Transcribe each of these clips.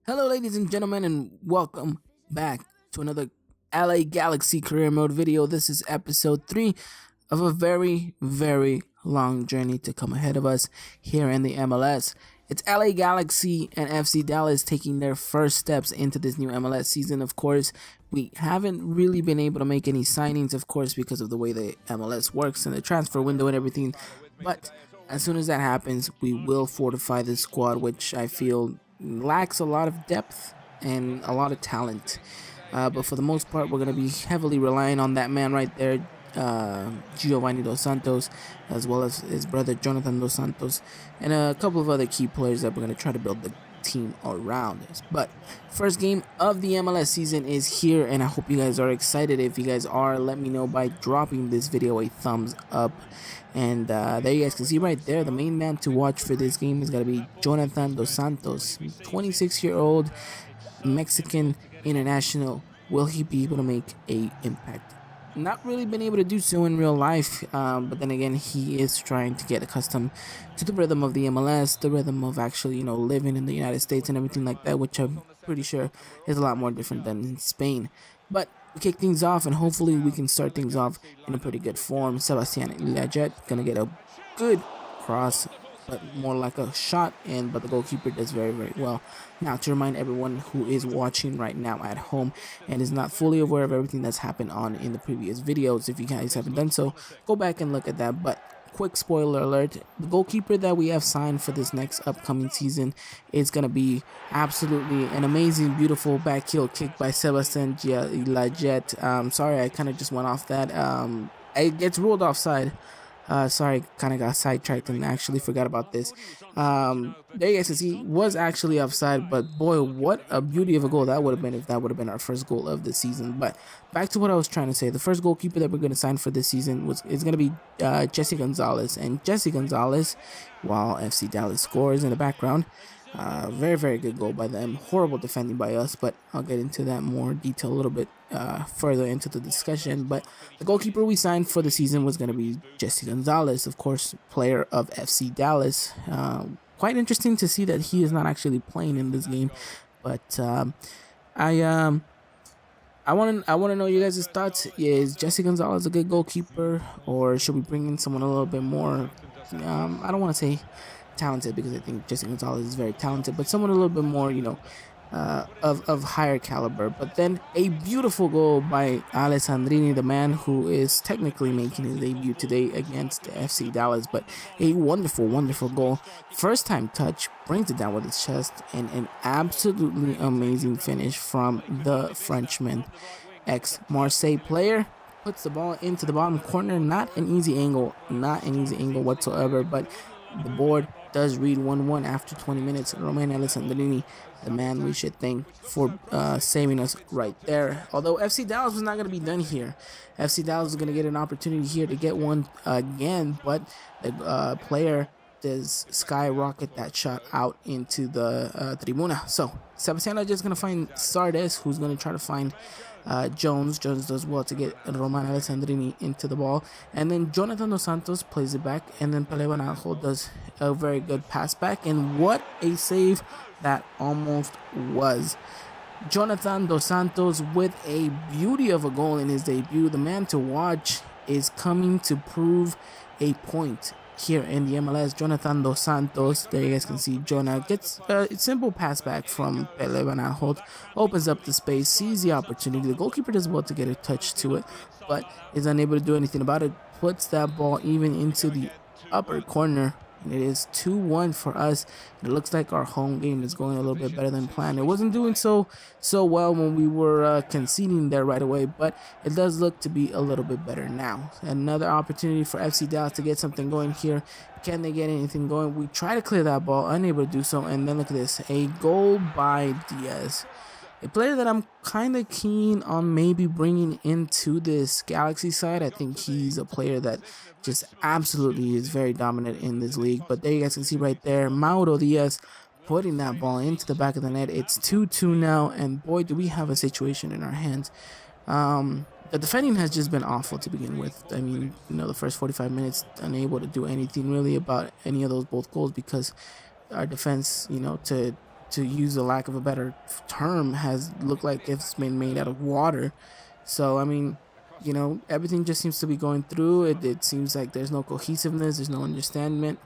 Hello, ladies and gentlemen, and welcome back to another LA Galaxy career mode video. This is episode 3 of a very, very long journey to come ahead of us here in the MLS. It's LA Galaxy and FC Dallas taking their first steps into this new MLS season. Of course, we haven't really been able to make any signings, of course, because of the way the MLS works and the transfer window and everything. But as soon as that happens, we will fortify this squad, which I feel lacks a lot of depth and a lot of talent. But for the most part, we're going to be heavily relying on that man right there, Giovanni Dos Santos, as well as his brother Jonathan Dos Santos, and a couple of other key players that we're going to try to build the team around us. But first game of the MLS season is here, and I hope you guys are excited. If you guys are, let me know by dropping this video a thumbs up. And there you guys can see right there, the main man to watch for this game is going to be Jonathan Dos Santos, 26-year-old Mexican international. Will he be able to make a impact? Not really been able to do so in real life, but then again, he is trying to get accustomed to the rhythm of the MLS, the rhythm of actually, living in the United States and everything like that, which I'm pretty sure is a lot more different than in Spain. But we kick things off, and hopefully we can start things off in a pretty good form. Sebastian Lajet gonna get a good cross, but more like a shot, but the goalkeeper does very, very well. Now, to remind everyone who is watching right now at home and is not fully aware of everything that's happened on in the previous videos, if you guys haven't done so, go back and look at that. But quick spoiler alert, the goalkeeper that we have signed for this next upcoming season is going to be absolutely an amazing, beautiful back heel kick by Sebastian Lajet. Sorry, I kind of just went off that. It gets ruled offside. Sorry, kind of got sidetracked and actually forgot about this. There you guys can see, was actually offside, but boy, what a beauty of a goal that would have been if that would have been our first goal of the season. But back to what I was trying to say, the first goalkeeper that we're going to sign for this season is going to be Jesse Gonzalez. And Jesse Gonzalez, while FC Dallas scores in the background, very, very good goal by them. Horrible defending by us, but I'll get into that more detail a little bit further into the discussion. But the goalkeeper we signed for the season was going to be Jesse Gonzalez, of course, player of FC Dallas. Quite interesting to see that he is not actually playing in this game, but I want to know you guys' thoughts. Is Jesse Gonzalez a good goalkeeper, or should we bring in someone a little bit more? I don't want to say talented, because I think Jesse Gonzalez is very talented, but someone a little bit more, of higher caliber. But then a beautiful goal by Alessandrini, the man who is technically making his debut today against FC Dallas, but a wonderful, wonderful goal. First time touch, brings it down with his chest, and an absolutely amazing finish from the Frenchman, ex-Marseille player. Puts the ball into the bottom corner. Not an easy angle whatsoever, but the board does read 1-1 after 20 minutes. Romain Alessandrini, the man we should thank for saving us right there. Although FC Dallas was not going to be done here. FC Dallas was going to get an opportunity here to get one again, but the player does skyrocket that shot out into the tribuna. So Sebastian is just going to find Sardes, who's going to try to find Jones. Jones does well to get Roman Alessandrini into the ball, and then Jonathan Dos Santos plays it back, and then Pele Banajo does a very good pass back, and what a save that almost was. Jonathan Dos Santos with a beauty of a goal in his debut. The man to watch is coming to prove a point here in the MLS. Jonathan Dos Santos, there you guys can see Jonah gets a simple pass back from Pele Banajo, opens up the space, sees the opportunity. The goalkeeper does well to get a touch to it, but is unable to do anything about it. Puts that ball even into the upper corner, and it is 2-1 for us. It looks like our home game is going a little bit better than planned. It wasn't doing so well when we were conceding there right away, but it does look to be a little bit better now. Another opportunity for FC Dallas to get something going here. Can they get anything going? We try to clear that ball, unable to do so, and then look at this, a goal by Diaz. A player that I'm kind of keen on maybe bringing into this Galaxy side. I think he's a player that just absolutely is very dominant in this league. But there you guys can see right there, Mauro Diaz putting that ball into the back of the net. It's 2-2 now, and boy, do we have a situation in our hands. The defending has just been awful to begin with. I mean, the first 45 minutes, unable to do anything really about any of those both goals, because our defense, to to use a lack of a better term, has looked like it's been made out of water. So, I mean, everything just seems to be going through. It seems like there's no cohesiveness, there's no understanding.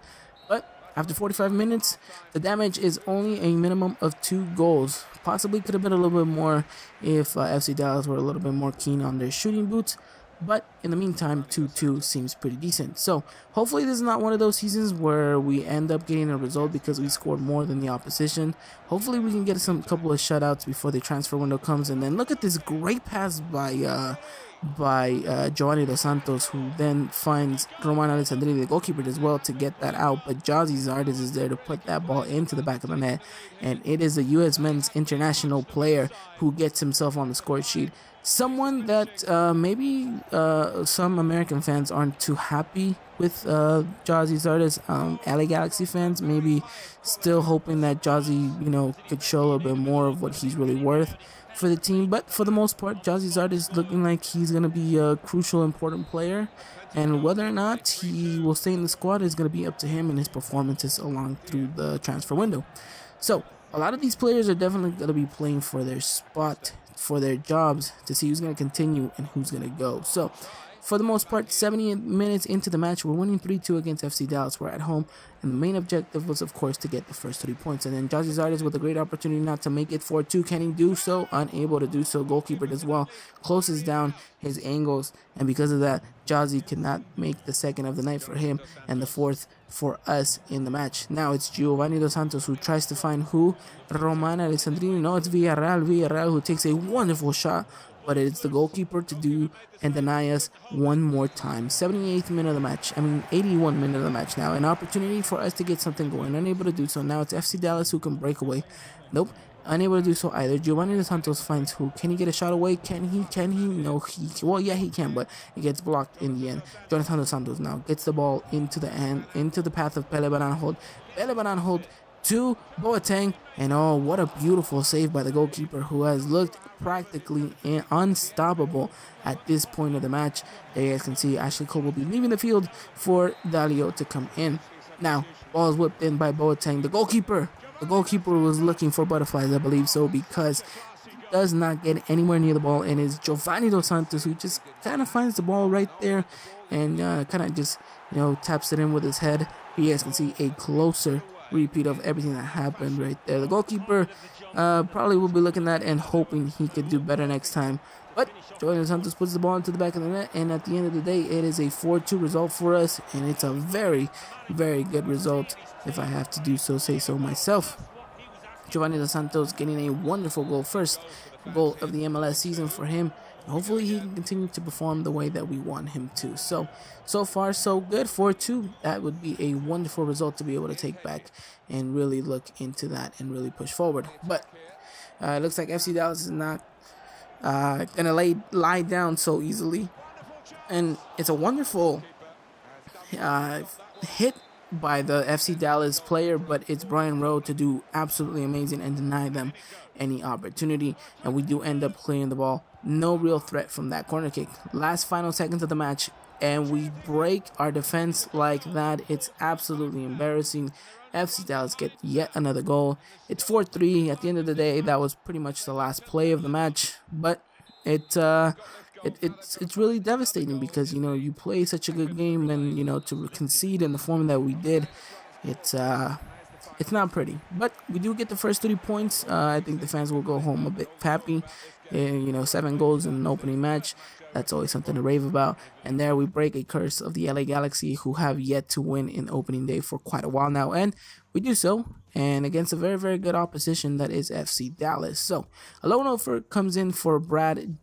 But after 45 minutes, the damage is only a minimum of 2 goals. Possibly could have been a little bit more if FC Dallas were a little bit more keen on their shooting boots. But in the meantime, 2-2 seems pretty decent. So hopefully this is not one of those seasons where we end up getting a result because we scored more than the opposition. Hopefully we can get some couple of shutouts before the transfer window comes. And then look at this great pass by Giovanni Dos Santos, who then finds Roman Alessandrini, the goalkeeper, as well, to get that out. But Josy Zardes is there to put that ball into the back of the net, and it is a U.S. men's international player who gets himself on the score sheet. Someone that maybe some American fans aren't too happy with Josy Zardes. LA Galaxy fans maybe still hoping that Josy, could show a little bit more of what he's really worth for the team. But for the most part, Josy Zardes is looking like he's going to be a crucial, important player. And whether or not he will stay in the squad is going to be up to him and his performances along through the transfer window. So a lot of these players are definitely going to be playing for their spot, for their jobs, to see who's going to continue and who's going to go. So for the most part, 70 minutes into the match, we're winning 3-2 against FC Dallas. We're at home, and the main objective was, of course, to get the first 3 points. And then Josy Zardes with a great opportunity not to make it 4-2. Can he do so? Unable to do so. Goalkeeper as well closes down his angles, and because of that, Josy cannot make the second of the night for him and the fourth for us in the match. Now it's Giovanni Dos Santos who tries to find who? Roman Alessandrini. No, it's Villarreal who takes a wonderful shot, but it's the goalkeeper to do and deny us one more time. 78th minute of the match. 81 minute of the match now. An opportunity for us to get something going. Unable to do so. Now it's FC Dallas who can break away. Nope. Unable to do so either. Giovanni Dos Santos finds who? Can he get a shot away? Can he? No, well, yeah, he can, but it gets blocked in the end. Jonathan Dos Santos now gets the ball into the path of Pele Baranhold. Pele Baranhold to Boateng, and oh, what a beautiful save by the goalkeeper, who has looked practically unstoppable at this point of the match. There you guys can see Ashley Cole will be leaving the field for Dalio to come in. Now, ball is whipped in by Boateng. The goalkeeper was looking for butterflies, I believe so, because does not get anywhere near the ball, and it's Giovanni Dos Santos who just kind of finds the ball right there and kind of just taps it in with his head. You guys can see a closer repeat of everything that happened right there. The goalkeeper probably will be looking at and hoping he could do better next time. But Giovanni Dos Santos puts the ball into the back of the net, and at the end of the day, it is a 4-2 result for us, and it's a very, very good result, if I have to say so myself. Giovanni Dos Santos getting a wonderful goal, first goal of the MLS season for him. Hopefully he can continue to perform the way that we want him to. So far so good. 4-2. That would be a wonderful result to be able to take back and really look into that and really push forward. But it looks like FC Dallas is not gonna lie down so easily, and it's a wonderful hit by the FC Dallas player, but it's Brian Rowe to do absolutely amazing and deny them any opportunity, and we do end up clearing the ball. No real threat from that corner kick. Last final seconds of the match, and we break our defense like that. It's absolutely embarrassing. FC Dallas get yet another goal. It's 4-3. At the end of the day, that was pretty much the last play of the match, but it's really devastating because you play such a good game, and to concede in the form that we did, it's not pretty. But we do get the first 3 points. I think the fans will go home a bit happy. 7 goals in an opening match. That's always something to rave about. And there we break a curse of the LA Galaxy, who have yet to win in opening day for quite a while now. And we do so, and against a very, very good opposition that is FC Dallas. So a loan offer comes in for Brad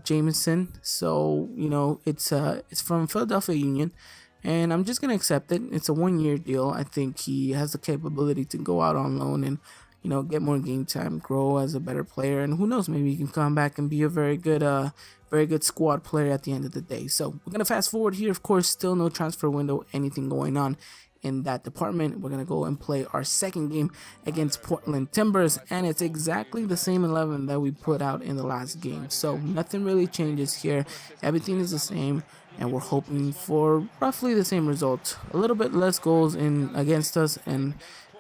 Jameson. So, it's from Philadelphia Union. And I'm just going to accept it. It's a 1-year deal. I think he has the capability to go out on loan and, get more game time, grow as a better player. And who knows, maybe he can come back and be a very good squad player at the end of the day. So we're going to fast forward here. Of course, still no transfer window, anything going on in that department. We're going to go and play our second game against Portland Timbers. And it's exactly the same 11 that we put out in the last game. So nothing really changes here. Everything is the same. And we're hoping for roughly the same result. A little bit less goals in against us, and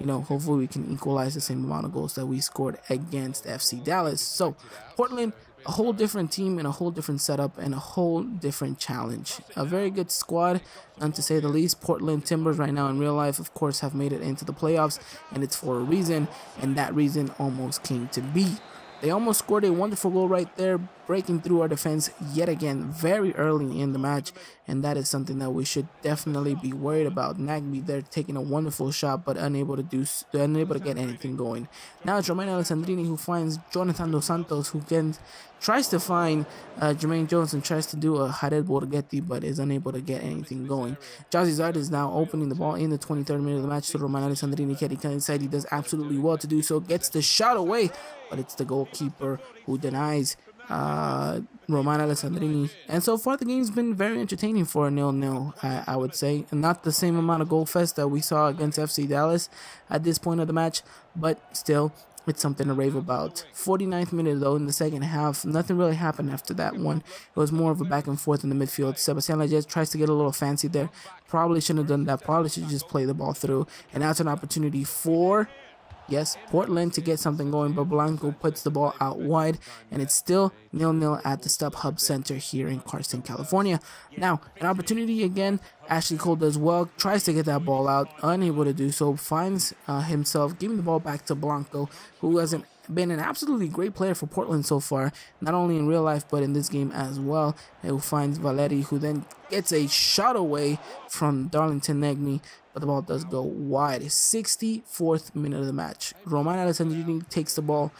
hopefully we can equalize the same amount of goals that we scored against FC Dallas. So Portland, a whole different team and a whole different setup and a whole different challenge. A very good squad, none to say the least. Portland Timbers right now in real life, of course, have made it into the playoffs, and it's for a reason, and that reason almost came to be. They almost scored a wonderful goal right there, breaking through our defense yet again very early in the match, and that is something that we should definitely be worried about. Nagby there taking a wonderful shot, but unable to get anything going. Now it's Romain Alessandrini who finds Jonathan Dos Santos, who tries to find Jermaine Jones and tries to do a Jared Borghetti, but is unable to get anything going. Jazzy Zard is now opening the ball in the 23rd minute of the match, so Romain Alessandrini getting inside. He does absolutely well to do so, gets the shot away, but it's the goalkeeper who denies Romain Alessandrini. And so far the game's been very entertaining for a 0-0, I would say. And not the same amount of goal fest that we saw against FC Dallas at this point of the match, but still, it's something to rave about. 49th minute though, in the second half, nothing really happened after that one. It was more of a back and forth in the midfield. Sebastian Lletget tries to get a little fancy there. Probably shouldn't have done that. Probably should just play the ball through. And now it's an opportunity for, yes, Portland to get something going, but Blanco puts the ball out wide, and it's still 0-0 at the StubHub Center here in Carson, California. Now, an opportunity again. Ashley Cole does well, tries to get that ball out, unable to do so, finds himself giving the ball back to Blanco, who hasn't been an absolutely great player for Portland so far, not only in real life but in this game as well. Who finds Valeri, who then gets a shot away from Darlington Nagby, but the ball does go wide. 64th minute of the match. Romain Alessandrini takes the ball,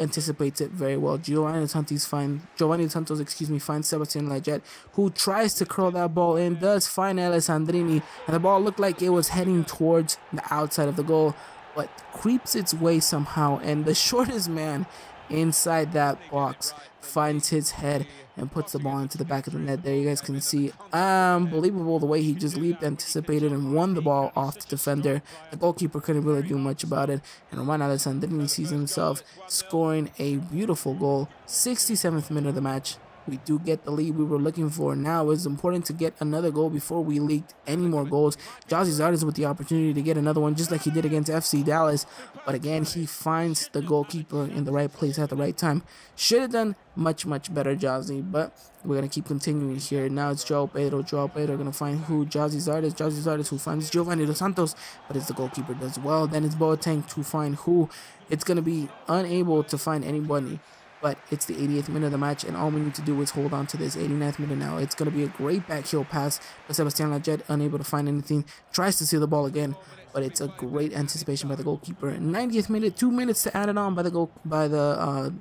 anticipates it very well. Giovanni Santos finds Sebastian Lletget, who tries to curl that ball in, does find Alessandrini, and the ball looked like it was heading towards the outside of the goal, but creeps its way somehow, and the shortest man inside that box finds his head and puts the ball into the back of the net. There you guys can see, unbelievable the way he just leaped, anticipated, and won the ball off the defender. The goalkeeper couldn't really do much about it, and Romain Alessandrini sees himself scoring a beautiful goal. 67th minute of the match. We do get the lead we were looking for. Now it's important to get another goal before we leaked any more goals. Jazzy Zard is with the opportunity to get another one, just like he did against FC Dallas. But again, he finds the goalkeeper in the right place at the right time. Should have done much better, Jazzy, but we're going to keep continuing here. Now it's Joao Pedro. Joao Pedro going to find who Jazzy Zard is. Jazzy Zard is who finds Giovanni Dos Santos, but it's the goalkeeper does well. Then it's Boateng to find who. It's going to be unable to find anybody. But it's the 80th minute of the match, and all we need to do is hold on to this. 89th minute now. It's going to be a great backheel pass, but Sebastian Lletget, unable to find anything, tries to steal the ball again, but it's a great anticipation by the goalkeeper. 90th minute, 2 minutes to add it on by the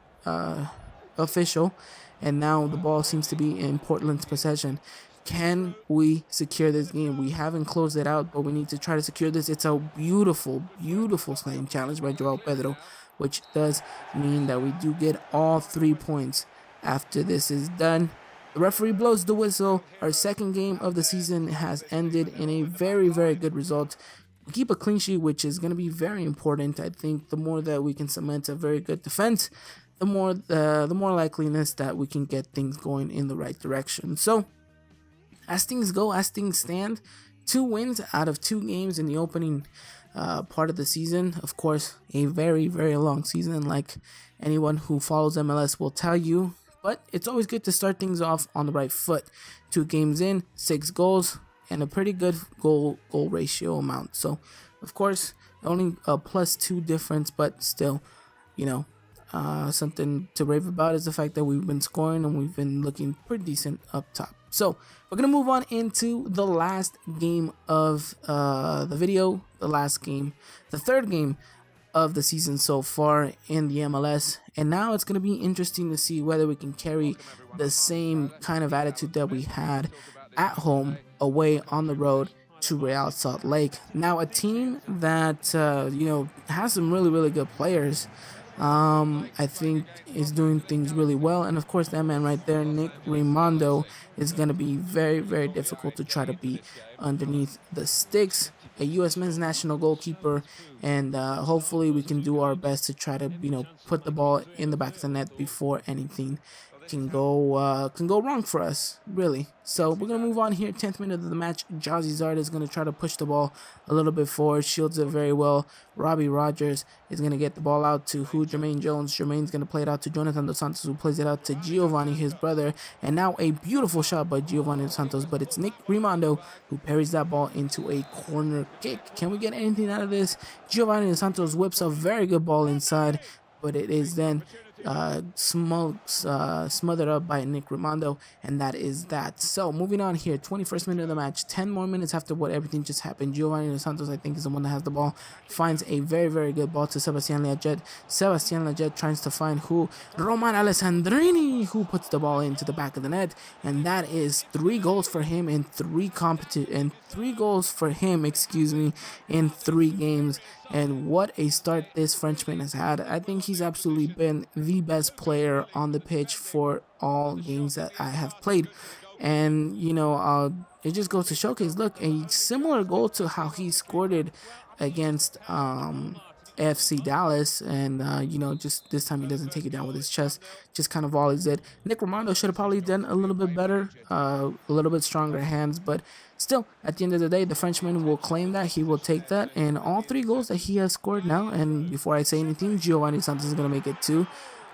official, and now the ball seems to be in Portland's possession. Can we secure this game? We haven't closed it out, but we need to try to secure this. It's a beautiful sliding challenge by Joao Pedro, which does mean that we do get all 3 points after this is done. The referee blows the whistle. Our second game of the season has ended in a very good result. We keep a clean sheet, which is going to be very important. I think the more that we can cement a very good defense, the more likeliness that we can get things going in the right direction. So, as things go, as things stand, 2 wins out of 2 games in the opening part of the season. Of course, a very long season, like anyone who follows MLS will tell you, but it's always good to start things off on the right foot. 2 games in, 6 goals, and a pretty good goal ratio amount. So, of course, only a +2 difference, but still, something to rave about is the fact that we've been scoring and we've been looking pretty decent up top. So we're going to move on into the last game of the video, the third game of the season so far in the MLS. And now it's going to be interesting to see whether we can carry the same kind of attitude that we had at home, away, on the road to Real Salt Lake. Now a team that, has some really good players. I think is doing things really well, and of course that man right there, Nick Raimondo, is going to be very difficult to try to beat underneath the sticks. A U.S. men's national goalkeeper, and hopefully we can do our best to try to put the ball in the back of the net before anything can go wrong for us, really. So we're gonna move on here. 10th minute of the match. Jazzy Zard is gonna try to push the ball a little bit forward, shields it very well. Robbie Rogers is gonna get the ball out to who? Jermaine Jones. Jermaine's gonna play it out to Jonathan Dos Santos, who plays it out to Giovanni, his brother. And now a beautiful shot by Giovanni Dos Santos, but it's Nick Rimando who parries that ball into a corner kick. Can we get anything out of this? Giovanni Dos Santos whips a very good ball inside, but it is then smothered up by Nick Rimando, and that is that. So moving on here, 21st minute of the match, 10 more minutes after what everything just happened. Giovanni Dos Santos, I think, is the one that has the ball, finds a very, very good ball to Sebastian Lletget. Sebastian Lletget tries to find who? Roman Alessandrini, who puts the ball into the back of the net, and that is 3 goals for him in 3 goals for him, in 3 games. And what a start this Frenchman has had. I think he's absolutely been the best player on the pitch for all games that I have played. And, it just goes to showcase, look, a similar goal to how he scored it against FC Dallas, and just this time he doesn't take it down with his chest, just kind of volleys it. Nick Rimando should have probably done a little bit better, a little bit stronger hands, but still, at the end of the day, the Frenchman will claim that, he will take that, and all 3 goals that he has scored now, and before I say anything, Giovanni Santos is going to make it too.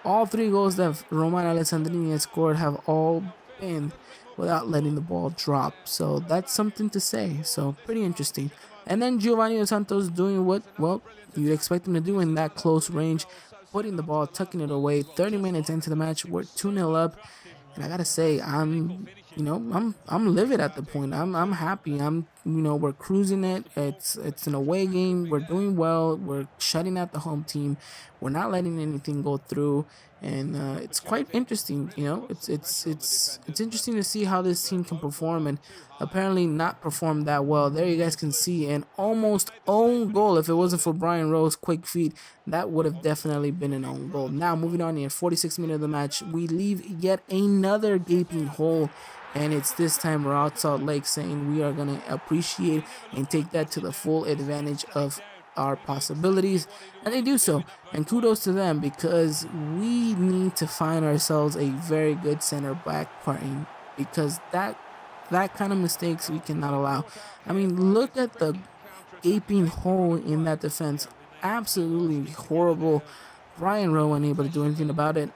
All 3 goals that Roman Alessandrini has scored have all been without letting the ball drop, so that's something to say. So pretty interesting. And then Giovanni Dos Santos doing what, well, you'd expect him to do in that close range, putting the ball, tucking it away. 30 minutes into the match, we're 2-0 up, and I gotta say, I'm livid at the point. I'm happy. We're cruising it. It's an away game. We're doing well. We're shutting out the home team. We're not letting anything go through, and it's quite interesting. It's interesting to see how this team can perform, and apparently not perform that well. There you guys can see an almost own goal. If it wasn't for Brian Rowe's quick feet, that would have definitely been an own goal. Now moving on here, 46th minute of the match, we leave yet another gaping hole. And it's this time Real Salt Lake saying we are going to appreciate and take that to the full advantage of our possibilities. And they do so. And kudos to them, because we need to find ourselves a very good center back partner, because that kind of mistakes we cannot allow. I mean, look at the gaping hole in that defense. Absolutely horrible. Brian Rowe unable to do anything about it.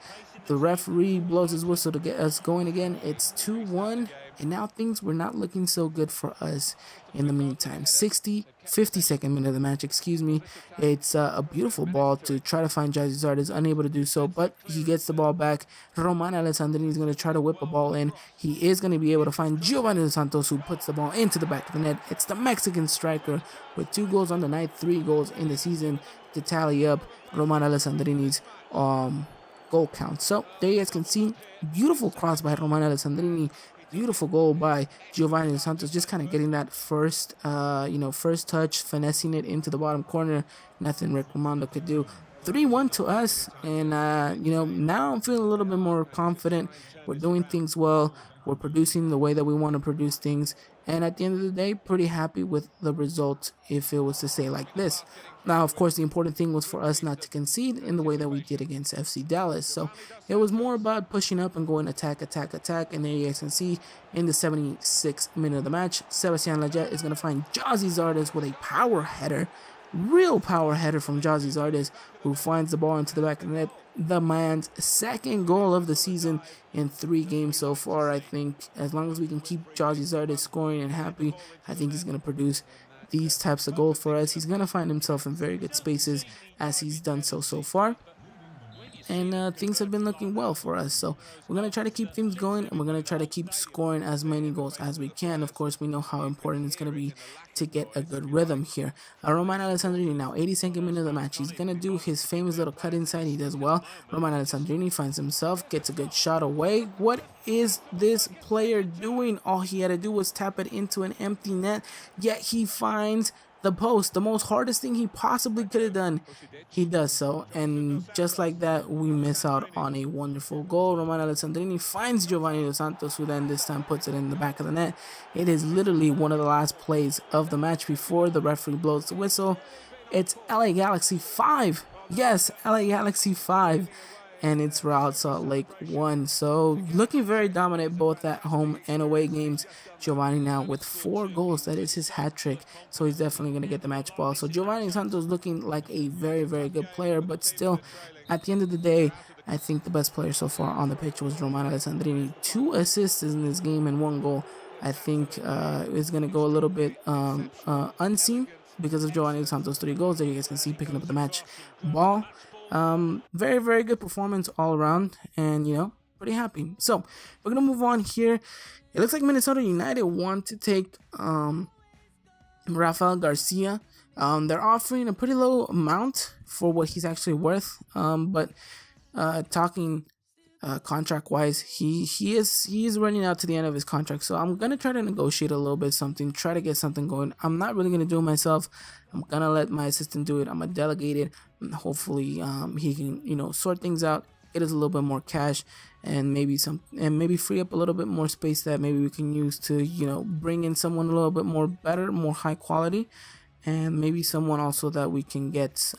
The referee blows his whistle to get us going again. It's 2-1, and now things were not looking so good for us in the meantime. 52nd minute of the match, It's a beautiful ball to try to find Jazzy Zard, is unable to do so, but he gets the ball back. Roman Alessandrini is going to try to whip a ball in. He is going to be able to find Giovanni Dos Santos, who puts the ball into the back of the net. It's the Mexican striker with 2 goals on the night, 3 goals in the season to tally up Roman Alessandrini's goal count. So there you guys can see, beautiful cross by Roman Alessandrini, beautiful goal by Giovanni Dos Santos, just kind of getting that first touch, finessing it into the bottom corner. Nothing Rick Rimando could do. 3-1 to us, and now I'm feeling a little bit more confident. We're doing things well. We're producing the way that we want to produce things, and at the end of the day, pretty happy with the result, if it was to say like this. Now, of course, the important thing was for us not to concede in the way that we did against FC Dallas, so it was more about pushing up and going attack, and there you guys can see, in the 76th minute of the match, Sebastian Lletget is going to find Jazzy Zardes with a power header, real power header from Jazzy Zardes, who finds the ball into the back of the net. The man's 2nd goal of the season in 3 games so far. I think as long as we can keep Jazzy Zardes scoring and happy, I think he's going to produce these types of goals for us. He's going to find himself in very good spaces, as he's done so far. And things have been looking well for us. So we're going to try to keep things going, and we're going to try to keep scoring as many goals as we can. Of course, we know how important it's going to be to get a good rhythm here. Roman Alessandrini now, 82nd minute of the match. He's going to do his famous little cut inside. He does well. Roman Alessandrini finds himself, gets a good shot away. What is this player doing? All he had to do was tap it into an empty net, yet he finds the post, the most hardest thing he possibly could have done. He does so, and just like that, we miss out on a wonderful goal. Roman Alessandrini finds Giovanni Dos Santos, who then this time puts it in the back of the net. It is literally one of the last plays of the match before the referee blows the whistle. It's LA Galaxy 5. Yes, LA Galaxy 5. and it's Real Salt Lake 1. So looking very dominant both at home and away games. Giovanni now with 4 goals. That is his hat trick. So he's definitely going to get the match ball. So Giovanni Santos looking like a very, very good player, but still, at the end of the day, I think the best player so far on the pitch was Roman Alessandrini. 2 assists in this game and 1 goal. I think is going to go a little bit unseen because of Giovanni Santos' 3 goals. There you guys can see picking up the match ball. Very, very good performance all around, and pretty happy. So we're gonna move on here. It looks like Minnesota United want to take Rafael Garcia. They're offering a pretty low amount for what he's actually worth. But talking contract wise, he is running out to the end of his contract, so I'm gonna try to negotiate a little bit something, try to get something going. I'm not really gonna do it myself. I'm gonna let my assistant do it. I'm gonna delegate it, and hopefully he can sort things out, get us a little bit more cash, and maybe free up a little bit more space that maybe we can use to bring in someone a little bit more better, more high quality, and maybe someone also that we can get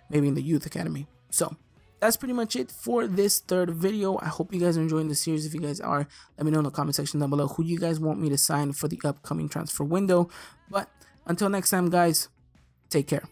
maybe in the youth academy. So that's pretty much it for this third video. I hope you guys are enjoying the series. If you guys are, let me know in the comment section down below who you guys want me to sign for the upcoming transfer window. But until next time, guys, take care.